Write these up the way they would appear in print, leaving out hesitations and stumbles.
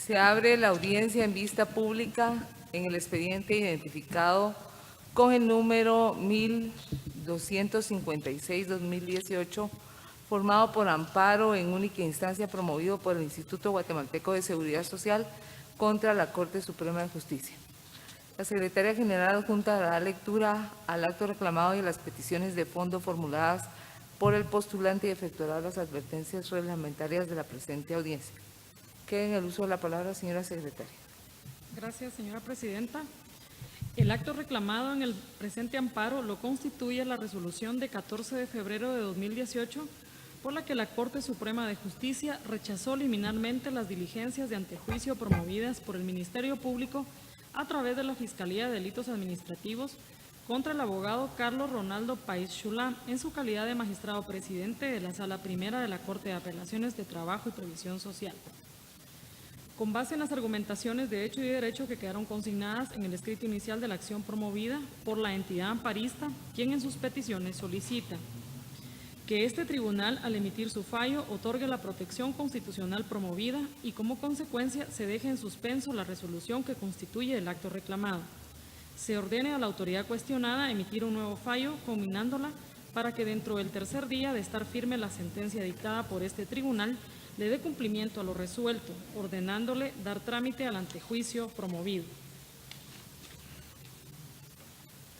Se abre la audiencia en vista pública en el expediente identificado con el número 1256-2018, formado por amparo en única instancia promovido por el Instituto Guatemalteco de Seguridad Social contra la Corte Suprema de Justicia. La Secretaria General Adjunta dará lectura al acto reclamado y a las peticiones de fondo formuladas por el postulante y efectuará las advertencias reglamentarias de la presente audiencia. Queda en el uso de la palabra, señora secretaria. Gracias, señora presidenta. El acto reclamado en el presente amparo lo constituye la resolución de 14 de febrero de 2018, por la que la Corte Suprema de Justicia rechazó liminarmente las diligencias de antejuicio promovidas por el Ministerio Público a través de la Fiscalía de Delitos Administrativos contra el abogado Carlos Ronaldo País Chulá en su calidad de magistrado presidente de la Sala Primera de la Corte de Apelaciones de Trabajo y Previsión Social. Con base en las argumentaciones de hecho y derecho que quedaron consignadas en el escrito inicial de la acción promovida por la entidad amparista, quien en sus peticiones solicita que este tribunal, al emitir su fallo, otorgue la protección constitucional promovida y como consecuencia se deje en suspenso la resolución que constituye el acto reclamado. Se ordene a la autoridad cuestionada emitir un nuevo fallo, combinándola para que dentro del tercer día de estar firme la sentencia dictada por este tribunal, le dé cumplimiento a lo resuelto, ordenándole dar trámite al antejuicio promovido.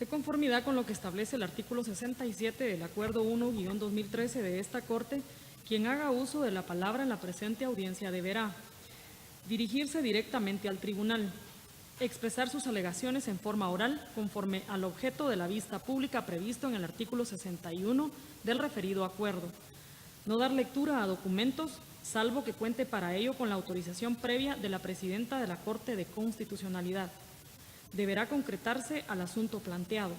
De conformidad con lo que establece el artículo 67 del Acuerdo 1-2013 de esta Corte, quien haga uso de la palabra en la presente audiencia deberá dirigirse directamente al tribunal, expresar sus alegaciones en forma oral conforme al objeto de la vista pública previsto en el artículo 61 del referido acuerdo, no dar lectura a documentos, salvo que cuente para ello con la autorización previa de la presidenta de la Corte de Constitucionalidad. Deberá concretarse al asunto planteado,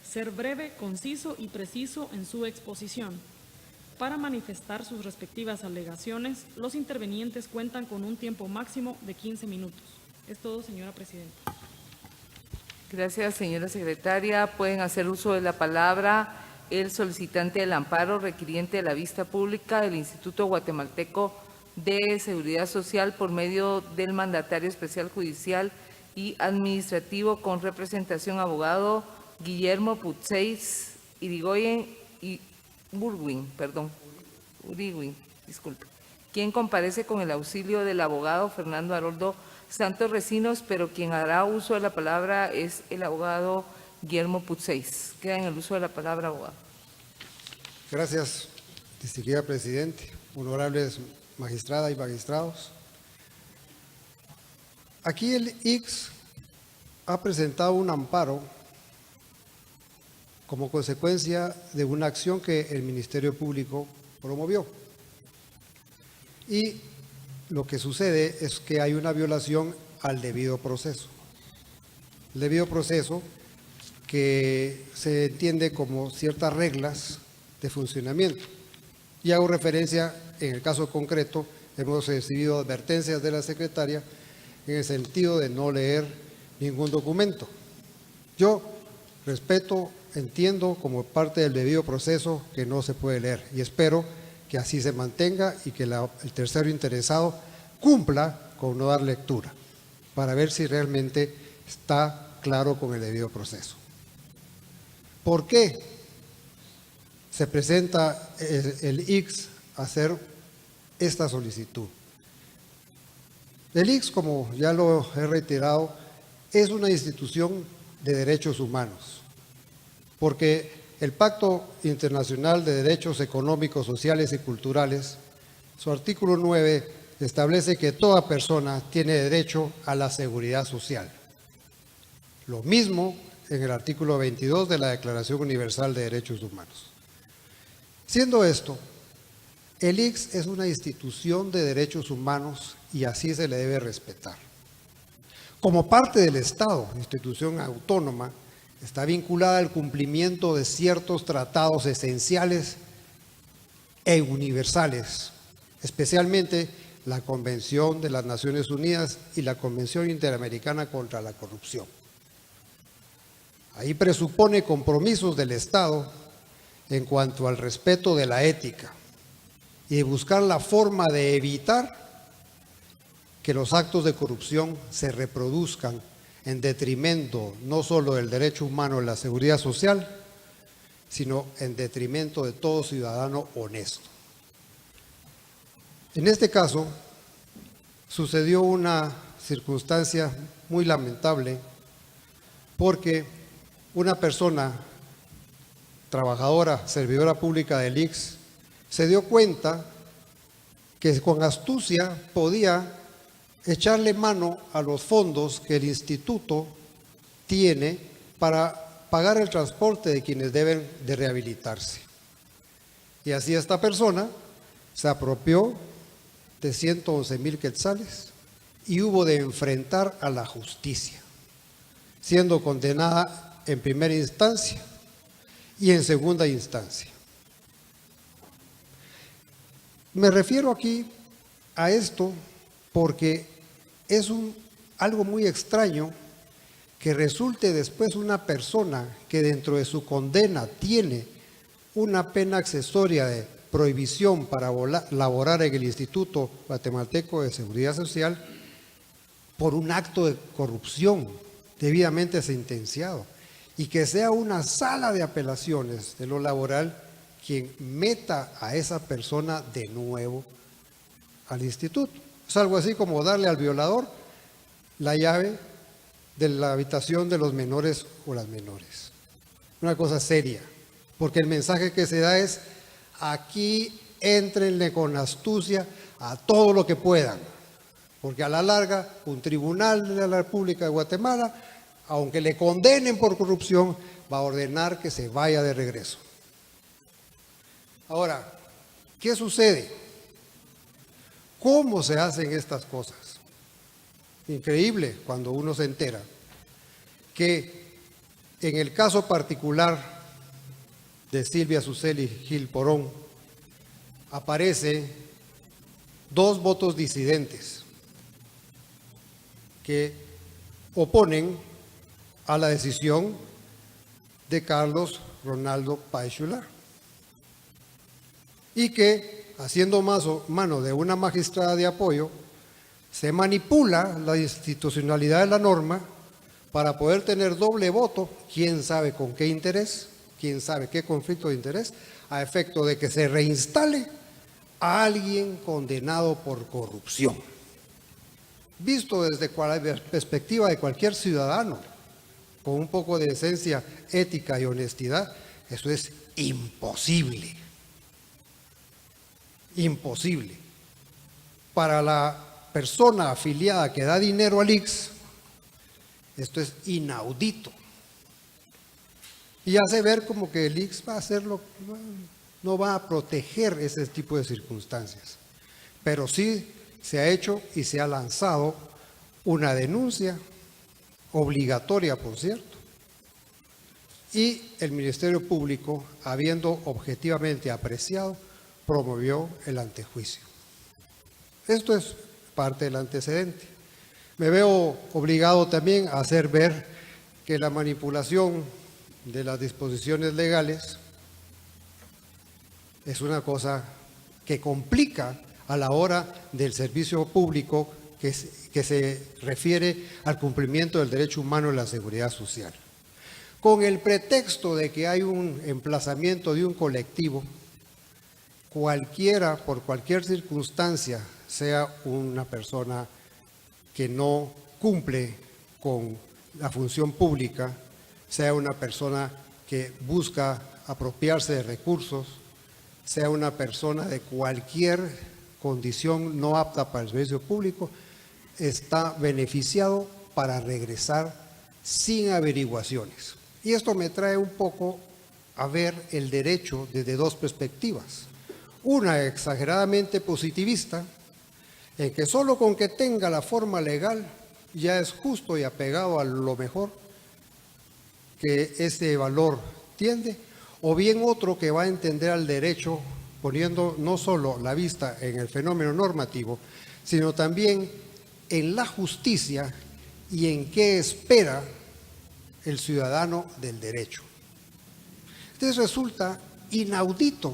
ser breve, conciso y preciso en su exposición. Para manifestar sus respectivas alegaciones, los intervenientes cuentan con un tiempo máximo de 15 minutos. Es todo, señora presidenta. Gracias, señora secretaria. Pueden hacer uso de la palabra el solicitante del amparo requiriente de la vista pública del Instituto Guatemalteco de Seguridad Social por medio del mandatario especial judicial y administrativo con representación abogado Guillermo Putseis Irigoyen y Uriguin, disculpe, quien comparece con el auxilio del abogado Fernando Haroldo Santos Recinos, pero quien hará uso de la palabra es el abogado Guillermo Putseis. Queda en el uso de la palabra, abogado. Gracias, distinguida Presidente, honorables magistradas y magistrados. Aquí el IX ha presentado un amparo como consecuencia de una acción que el Ministerio Público promovió. Y lo que sucede es que hay una violación al debido proceso. El debido proceso que se entiende como ciertas reglas de funcionamiento. Y hago referencia, en el caso concreto, hemos recibido advertencias de la secretaria en el sentido de no leer ningún documento. Yo respeto, entiendo como parte del debido proceso que no se puede leer y espero que así se mantenga y que el tercero interesado cumpla con no dar lectura para ver si realmente está claro con el debido proceso. ¿Por qué se presenta el IX a hacer esta solicitud? El IX, como ya lo he reiterado, es una institución de derechos humanos, porque el Pacto Internacional de Derechos Económicos, Sociales y Culturales, su artículo 9, establece que toda persona tiene derecho a la seguridad social. Lo mismo en el artículo 22 de la Declaración Universal de Derechos Humanos. Siendo esto, el IX es una institución de derechos humanos y así se le debe respetar. Como parte del Estado, institución autónoma, está vinculada al cumplimiento de ciertos tratados esenciales e universales, especialmente la Convención de las Naciones Unidas y la Convención Interamericana contra la Corrupción. Ahí presupone compromisos del Estado en cuanto al respeto de la ética y de buscar la forma de evitar que los actos de corrupción se reproduzcan en detrimento no solo del derecho humano de la seguridad social, sino en detrimento de todo ciudadano honesto. En este caso, sucedió una circunstancia muy lamentable porque una persona trabajadora, servidora pública del ICS, se dio cuenta que con astucia podía echarle mano a los fondos que el instituto tiene para pagar el transporte de quienes deben de rehabilitarse. Y así esta persona se apropió de 111,000 quetzales y hubo de enfrentar a la justicia, siendo condenada en primera instancia y en segunda instancia. Me refiero aquí a esto porque es algo muy extraño que resulte después una persona que dentro de su condena tiene una pena accesoria de prohibición para laborar en el Instituto Guatemalteco de Seguridad Social por un acto de corrupción debidamente sentenciado, y que sea una sala de apelaciones de lo laboral quien meta a esa persona de nuevo al instituto. Es algo así como darle al violador la llave de la habitación de los menores o las menores. Una cosa seria, porque el mensaje que se da es: aquí éntrenle con astucia a todo lo que puedan, porque a la larga un tribunal de la República de Guatemala, aunque le condenen por corrupción, va a ordenar que se vaya de regreso. Ahora, ¿qué sucede? ¿Cómo se hacen estas cosas? Increíble cuando uno se entera que en el caso particular de Silvia Suseli Gil Porón aparece 2 votos disidentes que oponen a la decisión de Carlos Ronaldo Páez Xular, y que, haciendo mano de una magistrada de apoyo, se manipula la institucionalidad de la norma para poder tener doble voto, quién sabe con qué interés, quién sabe qué conflicto de interés, a efecto de que se reinstale a alguien condenado por corrupción. Visto desde la perspectiva de cualquier ciudadano, con un poco de decencia ética y honestidad, eso es imposible. Imposible. Para la persona afiliada que da dinero al ICS, esto es inaudito. Y hace ver como que el ICS va a hacerlo, no va a proteger ese tipo de circunstancias. Pero sí se ha hecho y se ha lanzado una denuncia obligatoria, por cierto, y el Ministerio Público, habiendo objetivamente apreciado, promovió el antejuicio. Esto es parte del antecedente. Me veo obligado también a hacer ver que la manipulación de las disposiciones legales es una cosa que complica a la hora del servicio público que se refiere al cumplimiento del derecho humano en la seguridad social. Con el pretexto de que hay un emplazamiento de un colectivo, cualquiera, por cualquier circunstancia, sea una persona que no cumple con la función pública, sea una persona que busca apropiarse de recursos, sea una persona de cualquier condición no apta para el servicio público, está beneficiado para regresar sin averiguaciones. Y esto me trae un poco a ver el derecho desde 2 perspectivas. Una exageradamente positivista, en que solo con que tenga la forma legal ya es justo y apegado a lo mejor que ese valor tiende, o bien otro que va a entender al derecho poniendo no solo la vista en el fenómeno normativo, sino también en la justicia y en qué espera el ciudadano del derecho. Entonces resulta inaudito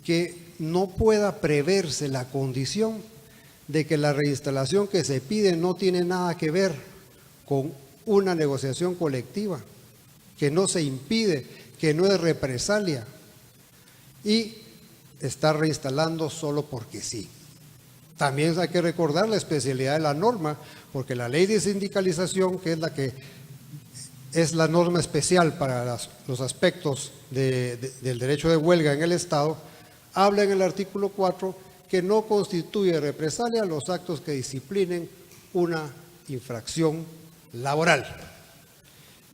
que no pueda preverse la condición de que la reinstalación que se pide no tiene nada que ver con una negociación colectiva, que no se impide, que no es represalia, y está reinstalando solo porque sí. También hay que recordar la especialidad de la norma, porque la ley de sindicalización, que es la norma especial para los aspectos del derecho de huelga en el Estado, habla en el artículo 4 que no constituye represalia los actos que disciplinen una infracción laboral.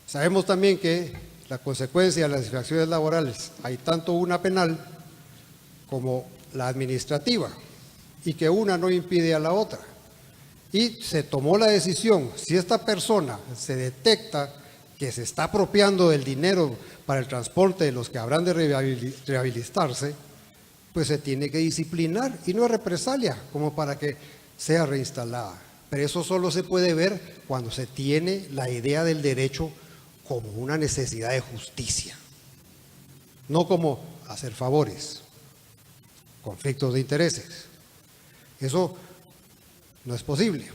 Sabemos también que la consecuencia de las infracciones laborales hay tanto una penal como la administrativa, y que una no impide a la otra. Y se tomó la decisión, si esta persona se detecta que se está apropiando del dinero para el transporte de los que habrán de rehabilitarse, pues se tiene que disciplinar, y no es represalia como para que sea reinstalada. Pero eso solo se puede ver cuando se tiene la idea del derecho como una necesidad de justicia, no como hacer favores, conflictos de intereses. Eso no es posible.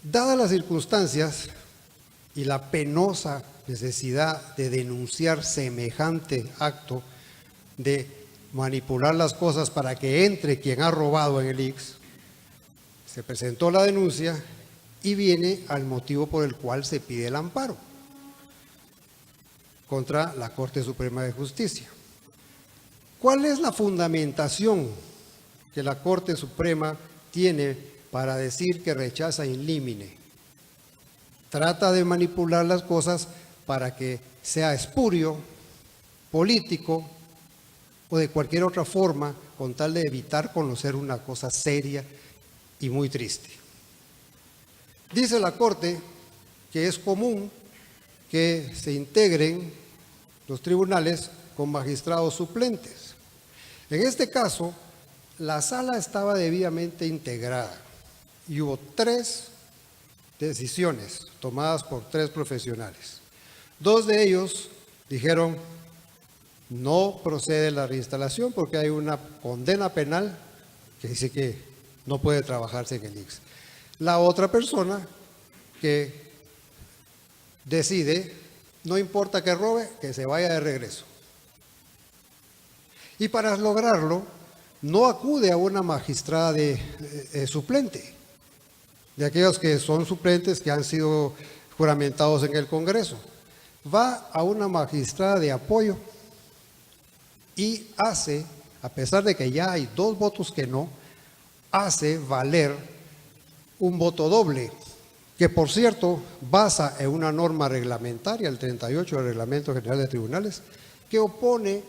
Dadas las circunstancias y la penosa necesidad de denunciar semejante acto de manipular las cosas para que entre quien ha robado en el ICS, se presentó la denuncia y viene al motivo por el cual se pide el amparo contra la Corte Suprema de Justicia. ¿Cuál es la fundamentación que la Corte Suprema tiene para decir que rechaza in limine? Trata de manipular las cosas para que sea espurio, político o de cualquier otra forma, con tal de evitar conocer una cosa seria y muy triste. Dice la Corte que es común que se integren los tribunales con magistrados suplentes. En este caso, la sala estaba debidamente integrada y hubo 3 decisiones tomadas por 3 profesionales. 2 de ellos dijeron no procede la reinstalación porque hay una condena penal que dice que no puede trabajarse en el ICS. La otra persona que decide, no importa que robe, que se vaya de regreso. Y para lograrlo, no acude a una magistrada suplente, de aquellos que son suplentes que han sido juramentados en el Congreso. Va a una magistrada de apoyo y hace, a pesar de que ya hay 2 votos que no, hace valer un voto doble, que por cierto basa en una norma reglamentaria, el 38 del Reglamento General de Tribunales, que opone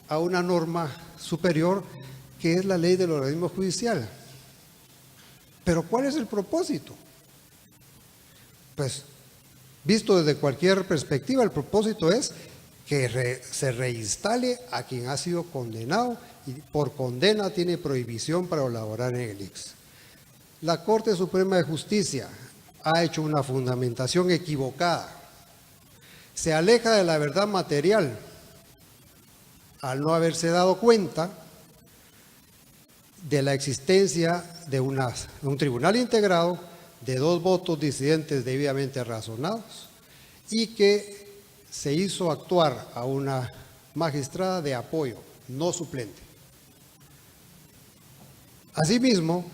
a una norma superior que es la ley del organismo judicial. Pero ¿cuál es el propósito? Pues, visto desde cualquier perspectiva, el propósito es que se reinstale a quien ha sido condenado y por condena tiene prohibición para laborar en el ICS. La Corte Suprema de Justicia ha hecho una fundamentación equivocada. Se aleja de la verdad material al no haberse dado cuenta de la existencia de un tribunal integrado de 2 votos disidentes debidamente razonados y que se hizo actuar a una magistrada de apoyo, no suplente. Asimismo,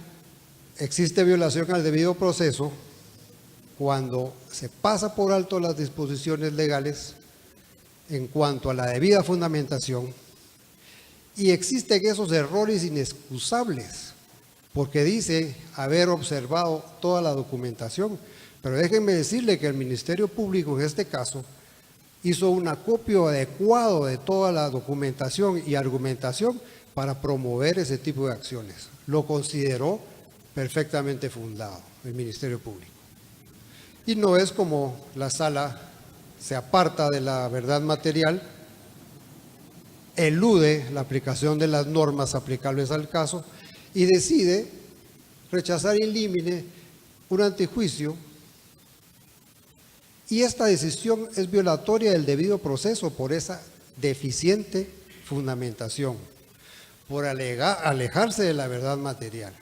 existe violación al debido proceso cuando se pasa por alto las disposiciones legales en cuanto a la debida fundamentación y existen esos errores inexcusables porque dice haber observado toda la documentación, pero déjenme decirle que el Ministerio Público en este caso hizo un acopio adecuado de toda la documentación y argumentación para promover ese tipo de acciones. Lo consideró perfectamente fundado el Ministerio Público. Y no es como la sala se aparta de la verdad material, elude la aplicación de las normas aplicables al caso y decide rechazar in limine un antejuicio, y esta decisión es violatoria del debido proceso por esa deficiente fundamentación, por alejarse de la verdad material.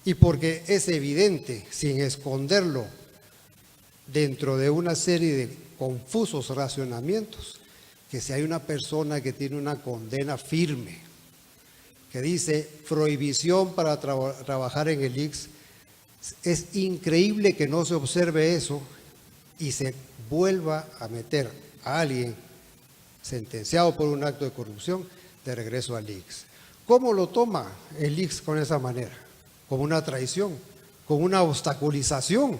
y porque es evidente, sin esconderlo, dentro de una serie de confusos racionamientos, que si hay una persona que tiene una condena firme, que dice prohibición para trabajar en el ICS, es increíble que no se observe eso y se vuelva a meter a alguien sentenciado por un acto de corrupción de regreso al ICS. ¿Cómo lo toma el ICS con esa manera? Como una traición, como una obstaculización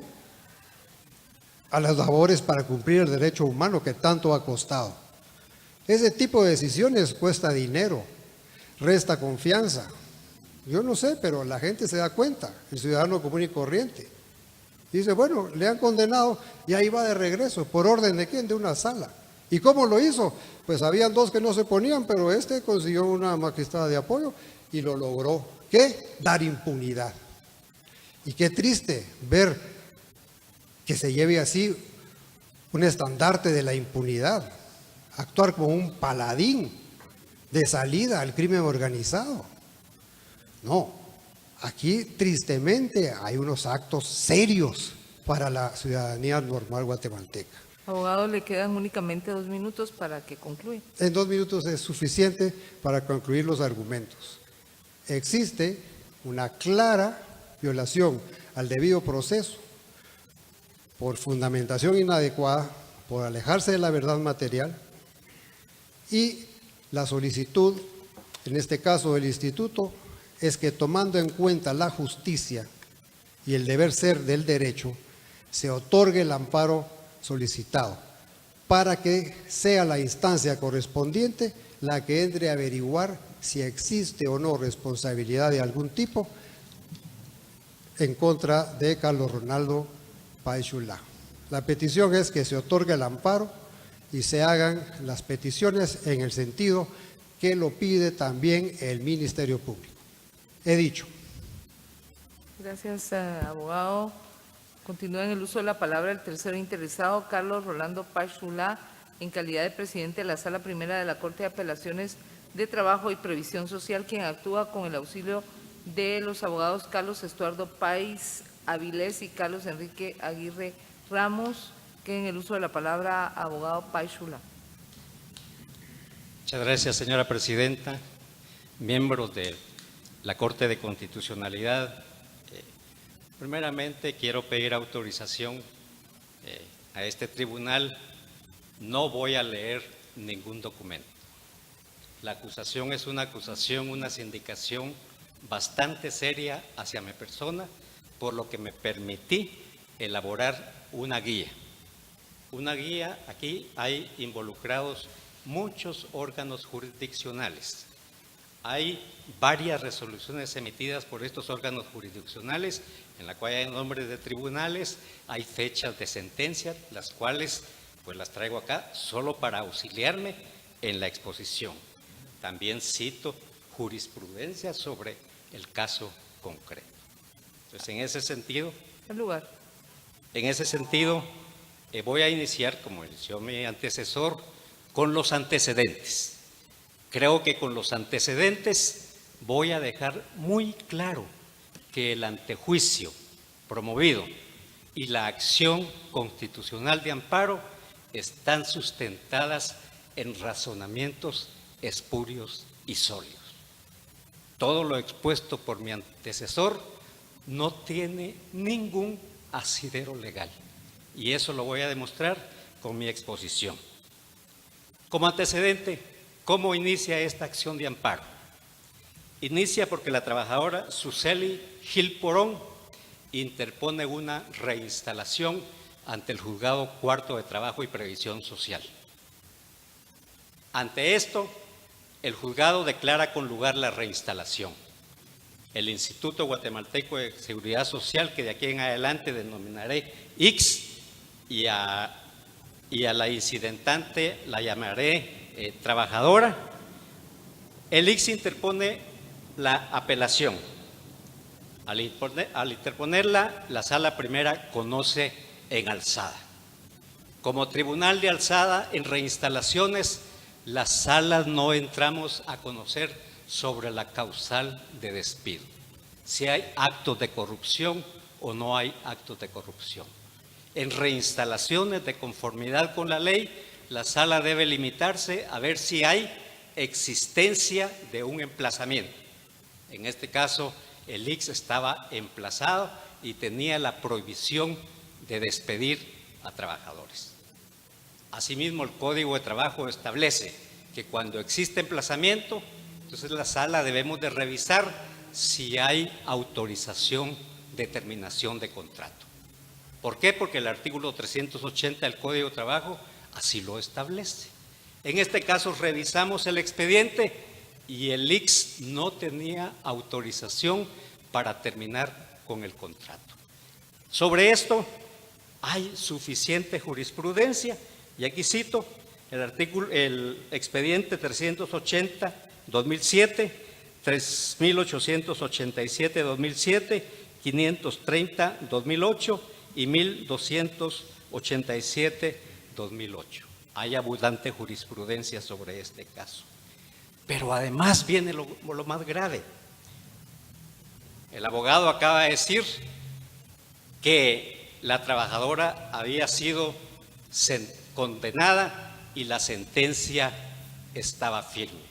a las labores para cumplir el derecho humano que tanto ha costado. Ese tipo de decisiones cuesta dinero, resta confianza. Yo no sé, pero la gente se da cuenta, el ciudadano común y corriente. Dice, bueno, le han condenado y ahí va de regreso. ¿Por orden de quién? De una sala. ¿Y cómo lo hizo? Pues habían dos que no se ponían, pero este consiguió una magistrada de apoyo y lo logró. ¿Qué? Dar impunidad. Y qué triste ver que se lleve así un estandarte de la impunidad, actuar como un paladín de salida al crimen organizado. No, aquí tristemente hay unos actos serios para la ciudadanía normal guatemalteca. Abogado, le quedan únicamente 2 minutos para que concluya. En 2 minutos es suficiente para concluir los argumentos. Existe una clara violación al debido proceso por fundamentación inadecuada, por alejarse de la verdad material, y la solicitud, en este caso del instituto, es que tomando en cuenta la justicia y el deber ser del derecho, se otorgue el amparo solicitado para que sea la instancia correspondiente la que entre a averiguar si existe o no responsabilidad de algún tipo en contra de Carlos Ronaldo Páez Xulá. La petición es que se otorgue el amparo y se hagan las peticiones en el sentido que lo pide también el Ministerio Público. He dicho. Gracias, abogado. Continúa en el uso de la palabra el tercero interesado, Carlos Rolando Páez Xulá, en calidad de presidente de la Sala Primera de la Corte de Apelaciones de Trabajo y Previsión Social, quien actúa con el auxilio de los abogados Carlos Estuardo Páez Avilés y Carlos Enrique Aguirre Ramos, que en el uso de la palabra, abogado Páez Xulá. Muchas gracias, señora presidenta, miembros de la Corte de Constitucionalidad. Primeramente, quiero pedir autorización a este tribunal. No voy a leer ningún documento. La acusación es una acusación, una sindicación bastante seria hacia mi persona, por lo que me permití elaborar una guía. Una guía, aquí hay involucrados muchos órganos jurisdiccionales. Hay varias resoluciones emitidas por estos órganos jurisdiccionales, en la cual hay nombres de tribunales, hay fechas de sentencia, las cuales pues las traigo acá solo para auxiliarme en la exposición. También cito jurisprudencia sobre el caso concreto. Entonces, en ese sentido, voy a iniciar, como inició mi antecesor, con los antecedentes. Creo que con los antecedentes voy a dejar muy claro que el antejuicio promovido y la acción constitucional de amparo están sustentadas en razonamientos espurios y sólidos. Todo lo expuesto por mi antecesor no tiene ningún asidero legal, y eso lo voy a demostrar con mi exposición. Como antecedente, ¿cómo inicia esta acción de amparo? Inicia porque la trabajadora Suseli Gil Porón interpone una reinstalación ante el Juzgado Cuarto de Trabajo y Previsión Social. Ante esto, el juzgado declara con lugar la reinstalación. El Instituto Guatemalteco de Seguridad Social, que de aquí en adelante denominaré ICS, y a la incidentante la llamaré trabajadora, el ICS interpone la apelación. Al interponerla, la Sala Primera conoce en alzada. Como tribunal de alzada en reinstalaciones, las salas no entramos a conocer sobre la causal de despido. si hay actos de corrupción o no hay actos de corrupción. En reinstalaciones de conformidad con la ley, la sala debe limitarse a ver si hay existencia de un emplazamiento. En este caso, el ICS estaba emplazado y tenía la prohibición de despedir a trabajadores. Asimismo, el Código de Trabajo establece que cuando existe emplazamiento, entonces la sala debemos de revisar si hay autorización de terminación de contrato. ¿Por qué? Porque el artículo 380 del Código de Trabajo así lo establece. En este caso revisamos el expediente y el ICS no tenía autorización para terminar con el contrato. Sobre esto hay suficiente jurisprudencia y aquí cito el expediente 380-2007, 3887-2007, 530-2008 y 1287-2008. Hay abundante jurisprudencia sobre este caso. Pero además viene lo más grave. El abogado acaba de decir que la trabajadora había sido condenada y la sentencia estaba firme.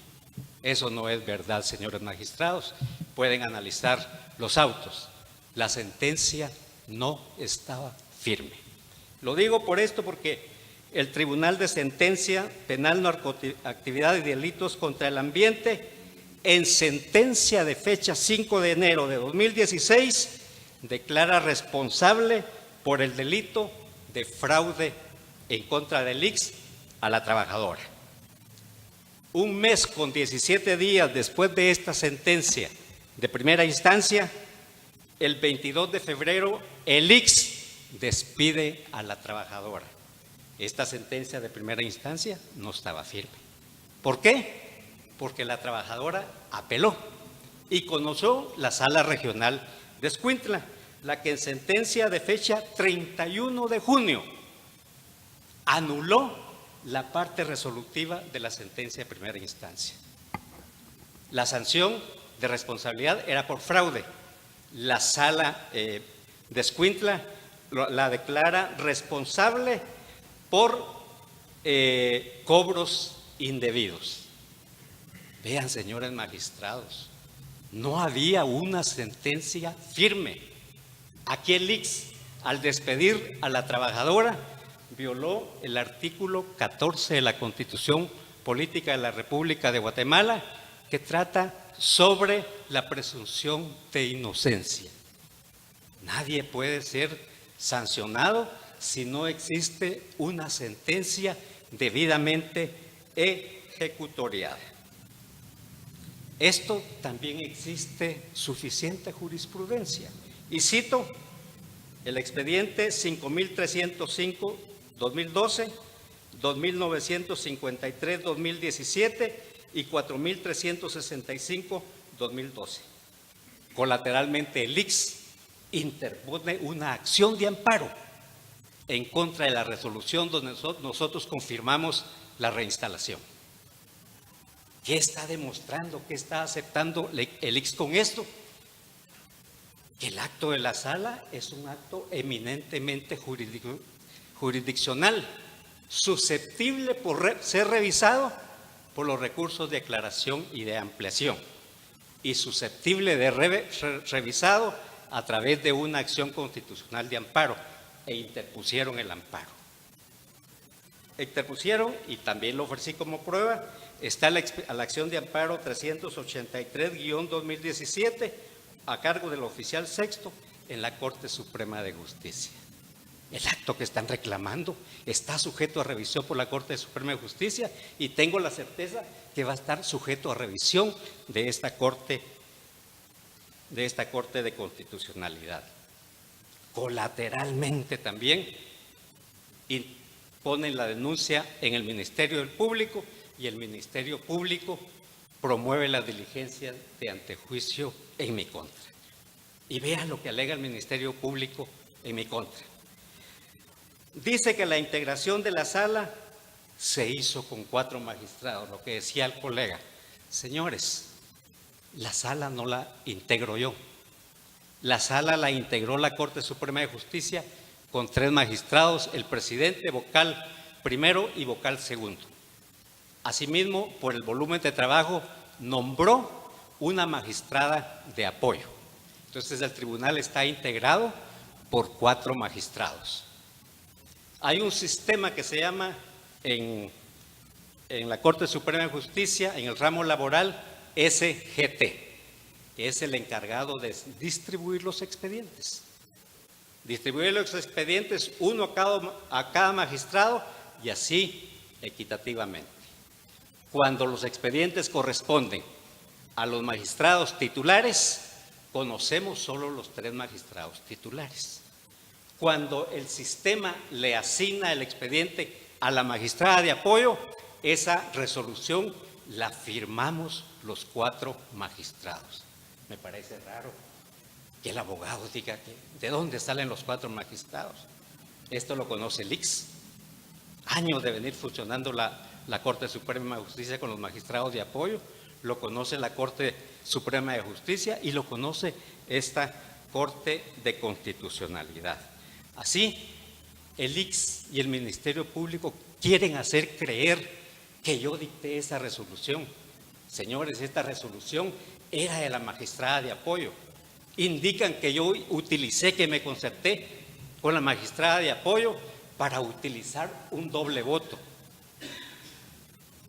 Eso no es verdad, señores magistrados. Pueden analizar los autos. La sentencia no estaba firme. Lo digo por esto porque el Tribunal de Sentencia Penal, Narcoactividad y Delitos contra el Ambiente, en sentencia de fecha 5 de enero de 2016, declara responsable por el delito de fraude en contra del ICS a la trabajadora. Un mes con 17 días después de esta sentencia de primera instancia, el 22 de febrero, el ICS despide a la trabajadora. Esta sentencia de primera instancia no estaba firme. ¿Por qué? Porque la trabajadora apeló y conoció la Sala Regional de Escuintla, la que en sentencia de fecha 31 de junio anuló la parte resolutiva de la sentencia de primera instancia. La sanción de responsabilidad era por fraude. La Sala de Escuintla la declara responsable por cobros indebidos. Vean, señores magistrados, no había una sentencia firme. Aquí el ICS, al despedir a la trabajadora, violó el artículo 14 de la Constitución Política de la República de Guatemala, que trata sobre la presunción de inocencia. Nadie puede ser sancionado si no existe una sentencia debidamente ejecutoriada. Esto también existe suficiente jurisprudencia. Y cito el expediente 5305-2012, 2953-2017 y 4365-2012. Colateralmente, el ICS interpone una acción de amparo en contra de la resolución donde nosotros confirmamos la reinstalación. ¿Qué está demostrando? ¿Qué está aceptando el ICS con esto? Que el acto de la sala es un acto eminentemente jurisdiccional, susceptible por ser revisado por los recursos de aclaración y de ampliación, y susceptible de revisado a través de una acción constitucional de amparo, e interpusieron el amparo. Interpusieron, y también lo ofrecí como prueba, está la acción de amparo 383-2017 a cargo del oficial sexto en la Corte Suprema de Justicia. El acto que están reclamando está sujeto a revisión por la Corte Suprema de Justicia y tengo la certeza que va a estar sujeto a revisión de esta Corte de Constitucionalidad. Colateralmente también ponen la denuncia en el Ministerio del Público y el Ministerio Público promueve las diligencias de antejuicio en mi contra. Y vean lo que alega el Ministerio Público en mi contra. Dice que la integración de la sala se hizo con 4 magistrados, lo que decía el colega. Señores, la sala no la integro yo, La sala la integró la Corte Suprema de Justicia con 3 magistrados, el presidente, vocal primero y vocal segundo. Asimismo, por el volumen de trabajo, nombró una magistrada de apoyo. Entonces, el tribunal está integrado por 4 magistrados. Hay un sistema que se llama en la Corte Suprema de Justicia, en el ramo laboral, SGT, que es el encargado de distribuir los expedientes. Distribuir los expedientes uno a cada magistrado y así equitativamente. Cuando los expedientes corresponden a los magistrados titulares, conocemos solo los 3 magistrados titulares. Cuando el sistema le asigna el expediente a la magistrada de apoyo, esa resolución la firmamos los 4 magistrados. Me parece raro que el abogado diga que de dónde salen los 4 magistrados. Esto lo conoce el ICS. Años de venir funcionando la Corte Suprema de Justicia con los magistrados de apoyo, lo conoce la Corte Suprema de Justicia y lo conoce esta Corte de Constitucionalidad. Así, el ICS y el Ministerio Público quieren hacer creer que yo dicté esa resolución. Señores, esta resolución era de la magistrada de apoyo. Indican que yo utilicé, que me concerté con la magistrada de apoyo para utilizar un doble voto.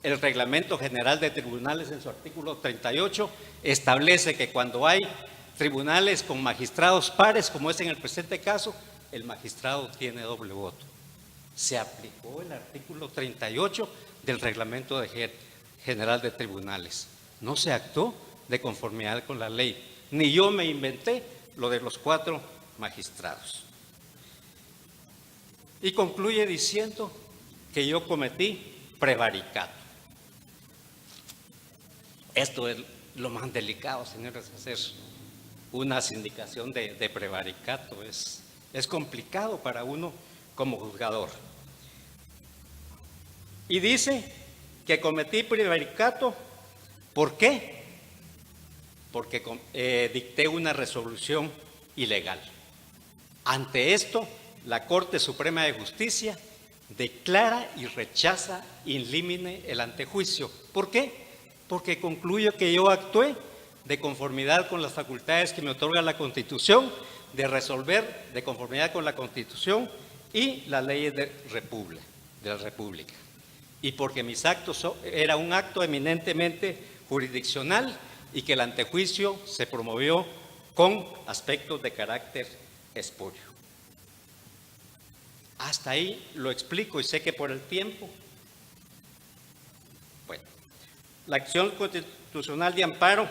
El Reglamento General de Tribunales, en su artículo 38, establece que cuando hay tribunales con magistrados pares, como es en el presente caso, el magistrado tiene doble voto. Se aplicó el artículo 38 del Reglamento General de Tribunales. No se actuó de conformidad con la ley. Ni yo me inventé lo de los 4 magistrados. Y concluye diciendo que yo cometí prevaricato. Esto es lo más delicado, señores, hacer una sindicación de prevaricato. Es complicado para uno como juzgador. Y dice que cometí prevaricato, ¿por qué? Porque dicté una resolución ilegal. Ante esto, la Corte Suprema de Justicia declara y rechaza in limine el antejuicio. ¿Por qué? Porque concluye que yo actué de conformidad con las facultades que me otorga la Constitución, de resolver de conformidad con la Constitución y las leyes de la República. Y porque mis actos era un acto eminentemente jurisdiccional y que el antejuicio se promovió con aspectos de carácter espurio. Hasta ahí lo explico y sé que por el tiempo. Bueno, la acción constitucional de amparo,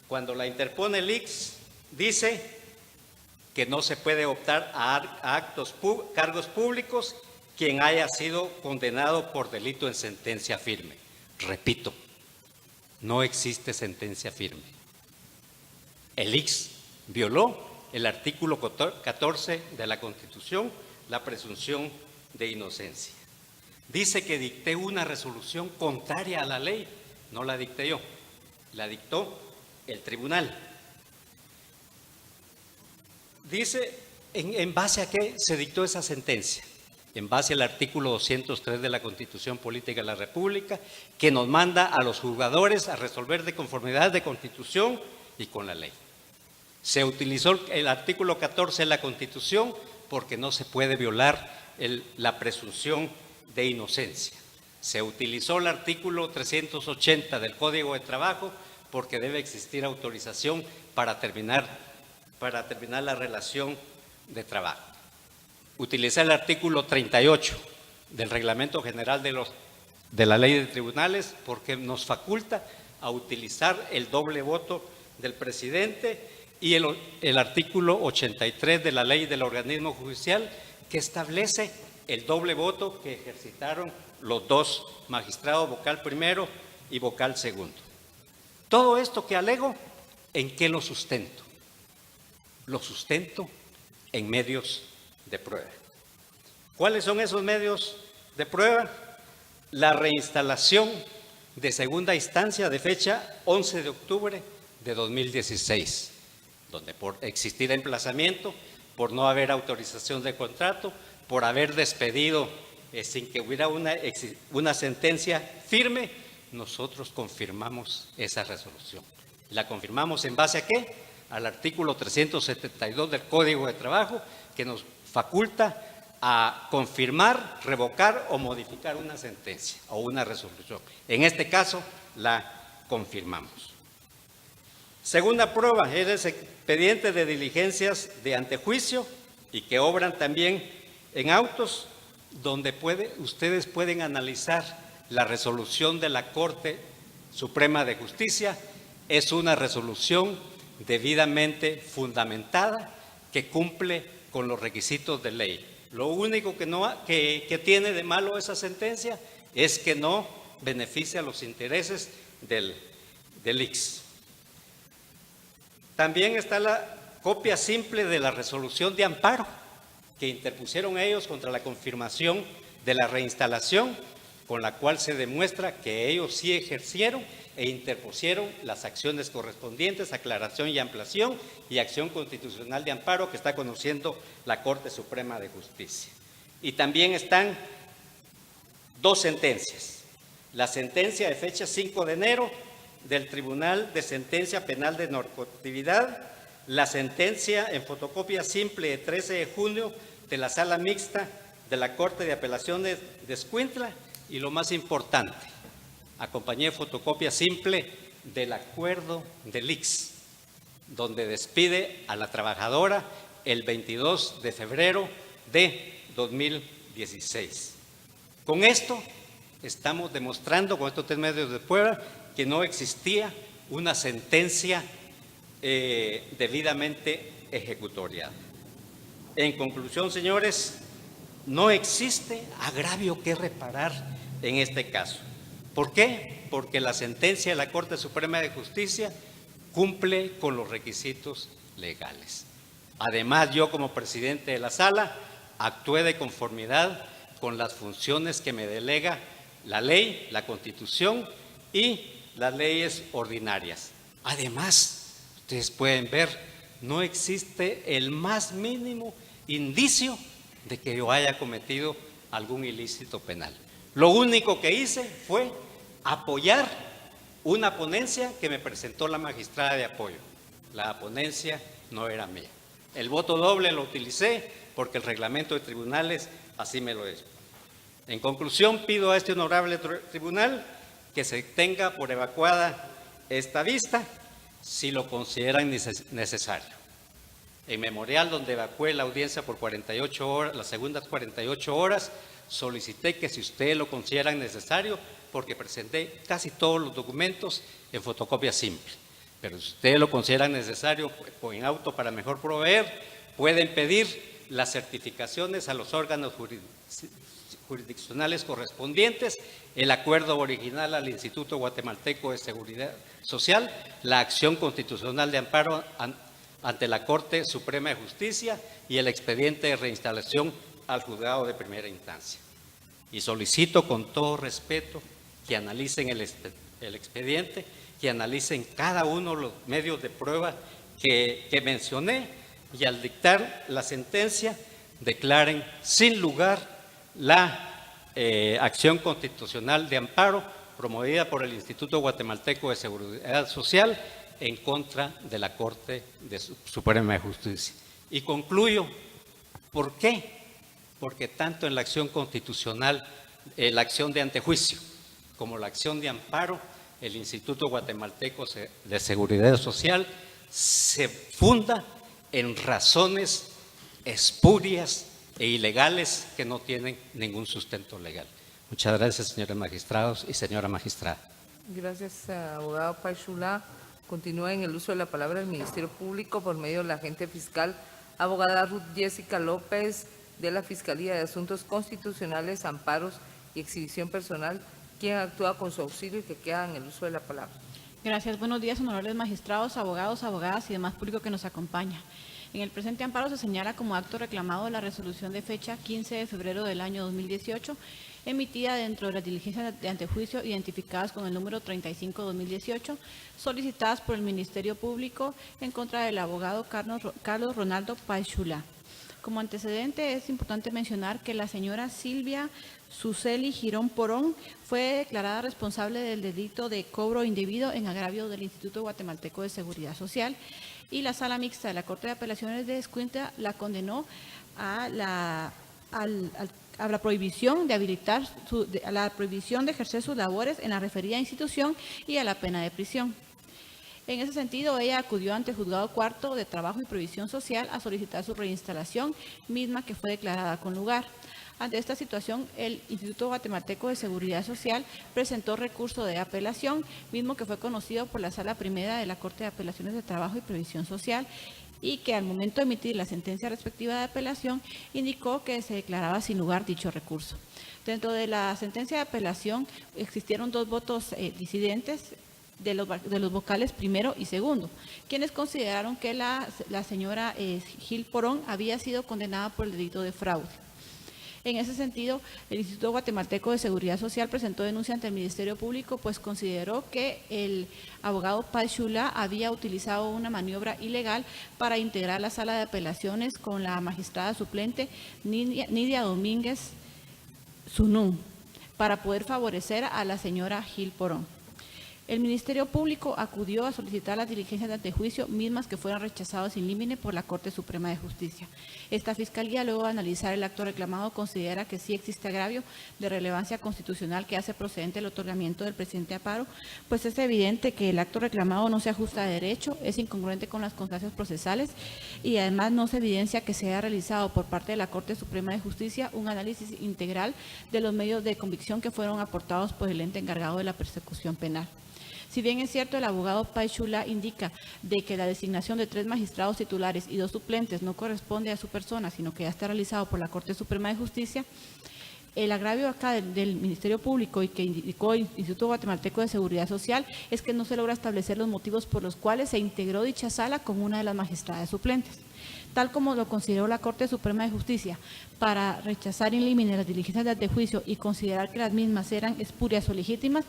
cuando la interpone el ICS, dice que no se puede optar a cargos públicos quien haya sido condenado por delito en sentencia firme. Repito, no existe sentencia firme. El ICS violó el artículo 14 de la Constitución, la presunción de inocencia. Dice que dicté una resolución contraria a la ley. No la dicté yo, la dictó el tribunal. Dice, ¿en base a qué se dictó esa sentencia? En base al artículo 203 de la Constitución Política de la República, que nos manda a los juzgadores a resolver de conformidad de Constitución y con la ley. Se utilizó el artículo 14 de la Constitución porque no se puede violar la presunción de inocencia. Se utilizó el artículo 380 del Código de Trabajo porque debe existir autorización para terminar la relación de trabajo. Utilicé el artículo 38 del Reglamento General de la Ley de Tribunales porque nos faculta a utilizar el doble voto del presidente y el artículo 83 de la Ley del Organismo Judicial que establece el doble voto que ejercitaron los 2 magistrados, vocal primero y vocal segundo. Todo esto que alego, ¿en qué lo sustento? Lo sustento en medios de prueba. ¿Cuáles son esos medios de prueba? La reinstalación de segunda instancia de fecha 11 de octubre de 2016, donde por existir emplazamiento, por no haber autorización de contrato, por haber despedido sin que hubiera una sentencia firme, nosotros confirmamos esa resolución. ¿La confirmamos en base a qué? Al artículo 372 del Código de Trabajo, que nos faculta a confirmar, revocar o modificar una sentencia o una resolución. En este caso, la confirmamos. Segunda prueba, es el expediente de diligencias de antejuicio y que obran también en autos, donde ustedes pueden analizar la resolución de la Corte Suprema de Justicia. Es una resolución debidamente fundamentada que cumple con los requisitos de ley. Lo único que tiene de malo esa sentencia es que no beneficia los intereses del ICS. También está la copia simple de la resolución de amparo que interpusieron ellos contra la confirmación de la reinstalación, con la cual se demuestra que ellos sí ejercieron e interpusieron las acciones correspondientes, aclaración y ampliación y acción constitucional de amparo que está conociendo la Corte Suprema de Justicia. Y también están dos sentencias. La sentencia de fecha 5 de enero del Tribunal de Sentencia Penal de Normatividad, la sentencia en fotocopia simple de 13 de junio de la Sala Mixta de la Corte de Apelaciones de Escuintla y lo más importante, acompañé fotocopia simple del acuerdo del ICS, donde despide a la trabajadora el 22 de febrero de 2016. Con esto estamos demostrando, con estos 3 medios de prueba, que no existía una sentencia debidamente ejecutoriada. En conclusión, señores, no existe agravio que reparar en este caso. ¿Por qué? Porque la sentencia de la Corte Suprema de Justicia cumple con los requisitos legales. Además, yo como presidente de la Sala actué de conformidad con las funciones que me delega la ley, la Constitución y las leyes ordinarias. Además, ustedes pueden ver, no existe el más mínimo indicio de que yo haya cometido algún ilícito penal. Lo único que hice fue apoyar una ponencia que me presentó la magistrada de apoyo. La ponencia no era mía. El voto doble lo utilicé porque el reglamento de tribunales así me lo dice. En conclusión, pido a este honorable tribunal que se tenga por evacuada esta vista si lo consideran necesario. En memorial donde evacué la audiencia por 48 horas, las segundas 48 horas, solicité que si ustedes lo consideran necesario, porque presenté casi todos los documentos en fotocopia simple, pero si ustedes lo consideran necesario en auto para mejor proveer, pueden pedir las certificaciones a los órganos jurisdiccionales correspondientes, el acuerdo original al Instituto Guatemalteco de Seguridad Social, la acción constitucional de amparo ante la Corte Suprema de Justicia y el expediente de reinstalación al juzgado de primera instancia. Y solicito con todo respeto que analicen el expediente, que analicen cada uno de los medios de prueba que mencioné y al dictar la sentencia declaren sin lugar la acción constitucional de amparo promovida por el Instituto Guatemalteco de Seguridad Social en contra de la Corte Suprema de Justicia. Y concluyo, ¿por qué? Porque tanto en la acción constitucional, la acción de antejuicio, como la acción de amparo, el Instituto Guatemalteco de Seguridad Social se funda en razones espurias e ilegales que no tienen ningún sustento legal. Muchas gracias, señores magistrados y señora magistrada. Gracias, abogado Pachulá. Continúa en el uso de la palabra el Ministerio Público por medio de la agente fiscal, abogada Ruth Jessica López, de la Fiscalía de Asuntos Constitucionales, Amparos y Exhibición Personal, quien actúa con su auxilio y que queda en el uso de la palabra. Gracias. Buenos días, honorables magistrados, abogados, abogadas y demás público que nos acompaña. En el presente amparo se señala como acto reclamado la resolución de fecha 15 de febrero del año 2018, emitida dentro de las diligencias de antejuicio identificadas con el número 35-2018, solicitadas por el Ministerio Público en contra del abogado Carlos Ronaldo Paichulá. Como antecedente, es importante mencionar que la señora Silvia Suseli Girón Porón fue declarada responsable del delito de cobro indebido en agravio del Instituto Guatemalteco de Seguridad Social, y la Sala Mixta de la Corte de Apelaciones de Escuintla la condenó a la prohibición de a la prohibición de ejercer sus labores en la referida institución y a la pena de prisión. En ese sentido, ella acudió ante el Juzgado Cuarto de Trabajo y Previsión Social a solicitar su reinstalación, misma que fue declarada con lugar. Ante esta situación, el Instituto Guatemalteco de Seguridad Social presentó recurso de apelación, mismo que fue conocido por la Sala Primera de la Corte de Apelaciones de Trabajo y Previsión Social, y que al momento de emitir la sentencia respectiva de apelación indicó que se declaraba sin lugar dicho recurso. Dentro de la sentencia de apelación existieron dos votos disidentes de los vocales primero y segundo, quienes consideraron que la señora Gil Porón había sido condenada por el delito de fraude. En ese sentido, el Instituto Guatemalteco de Seguridad Social presentó denuncia ante el Ministerio Público, pues consideró que el abogado Paichulá había utilizado una maniobra ilegal para integrar la sala de apelaciones con la magistrada suplente Nidia Domínguez Zunún, para poder favorecer a la señora Gil Porón. El Ministerio Público acudió a solicitar las diligencias de antejuicio, mismas que fueron rechazadas in limine por la Corte Suprema de Justicia. Esta Fiscalía, luego de analizar el acto reclamado, considera que sí existe agravio de relevancia constitucional que hace procedente el otorgamiento del presente amparo, pues es evidente que el acto reclamado no se ajusta a derecho, es incongruente con las constancias procesales y además no se evidencia que se haya realizado por parte de la Corte Suprema de Justicia un análisis integral de los medios de convicción que fueron aportados por el ente encargado de la persecución penal. Si bien es cierto, el abogado Paichulá indica de que la designación de 3 magistrados titulares y 2 suplentes no corresponde a su persona, sino que ya está realizado por la Corte Suprema de Justicia, el agravio acá del Ministerio Público y que indicó el Instituto Guatemalteco de Seguridad Social es que no se logra establecer los motivos por los cuales se integró dicha sala con una de las magistradas suplentes. Tal como lo consideró la Corte Suprema de Justicia, para rechazar in limine las diligencias de antejuicio y considerar que las mismas eran espurias o legítimas,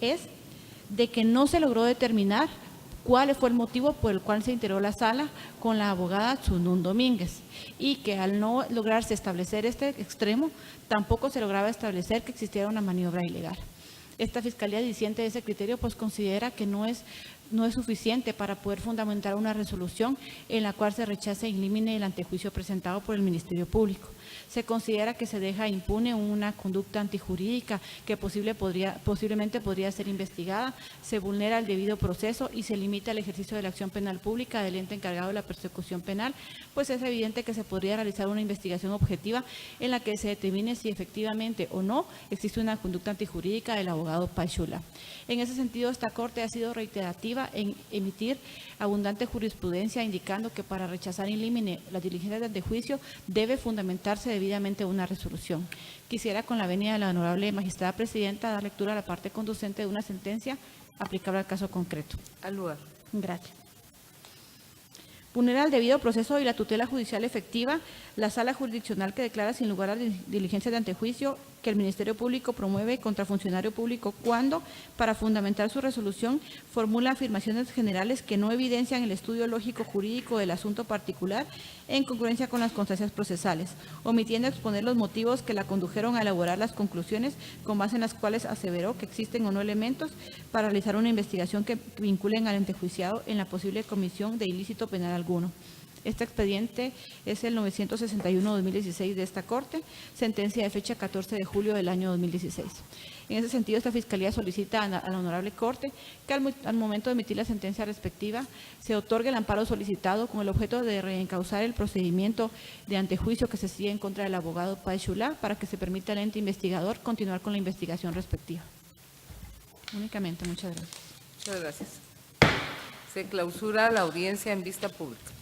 es de que no se logró determinar cuál fue el motivo por el cual se integró la sala con la abogada Zunún Domínguez, y que al no lograrse establecer este extremo, tampoco se lograba establecer que existiera una maniobra ilegal. Esta Fiscalía, disiente de ese criterio, pues considera que no es suficiente para poder fundamentar una resolución en la cual se rechace in limine el antejuicio presentado por el Ministerio Público. Se considera que se deja impune una conducta antijurídica que posiblemente podría ser investigada, se vulnera el debido proceso y se limita el ejercicio de la acción penal pública del ente encargado de la persecución penal, pues es evidente que se podría realizar una investigación objetiva en la que se determine si efectivamente o no existe una conducta antijurídica del abogado Paichulá. En ese sentido, esta Corte ha sido reiterativa en emitir abundante jurisprudencia indicando que para rechazar in limine las diligencias de antejuicio debe fundamentarse debidamente una resolución. Quisiera, con la venia de la honorable magistrada presidenta, dar lectura a la parte conducente de una sentencia aplicable al caso concreto. Al lugar. Gracias. Vulnera el debido proceso y la tutela judicial efectiva la sala jurisdiccional que declara sin lugar a diligencias de antejuicio que el Ministerio Público promueve contra funcionario público cuando, para fundamentar su resolución, formula afirmaciones generales que no evidencian el estudio lógico jurídico del asunto particular en congruencia con las constancias procesales, omitiendo exponer los motivos que la condujeron a elaborar las conclusiones con base en las cuales aseveró que existen o no elementos para realizar una investigación que vinculen al antejuiciado en la posible comisión de ilícito penal alguno. Este expediente es el 961-2016 de esta Corte, sentencia de fecha 14 de julio del año 2016. En ese sentido, esta Fiscalía solicita a la Honorable Corte que al momento de emitir la sentencia respectiva se otorgue el amparo solicitado con el objeto de reencauzar el procedimiento de antejuicio que se sigue en contra del abogado Paichulá para que se permita al ente investigador continuar con la investigación respectiva. Únicamente, muchas gracias. Muchas gracias. Se clausura la audiencia en vista pública.